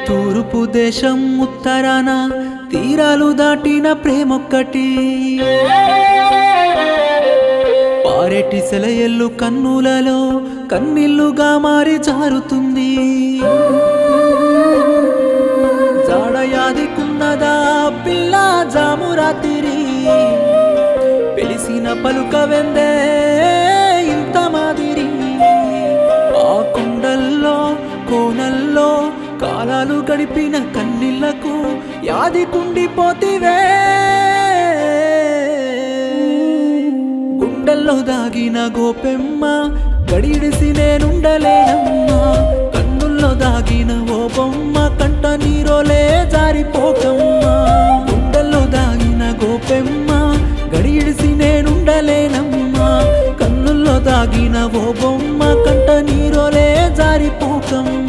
తూర్పు దేశం ఉత్తరాన తీరాలు దాటిన ప్రేమొక్కటి, పారెటి సెలయెల్లు కన్నులలో కన్నీళ్లుగా మారి జారుతుంది. జాడయాదికున్నదా పిల్ల జామురాతిరి, పెలిసిన పలుక వెందే ఇంత మాదిరి. ఆ కొండల్లో కోనల్లో కాలాలు గడిపిన కన్నీళ్లకు యాదికుండిపోతివే. గుండెల్లో దాగిన గోపెమ్మ గడిడిసి నేనుండలేనమ్మా. కన్నుల్లో దాగిన ఓ బొమ్మ కంట నీరోలే జారిపోకమ్మా. గుండెల్లో దాగిన గోపెమ్మ గడిడిసి నేనుండలేనమ్మా. కన్నుల్లో దాగిన ఓ బొమ్మ కంట నీరోలే జారిపోకమ్మా.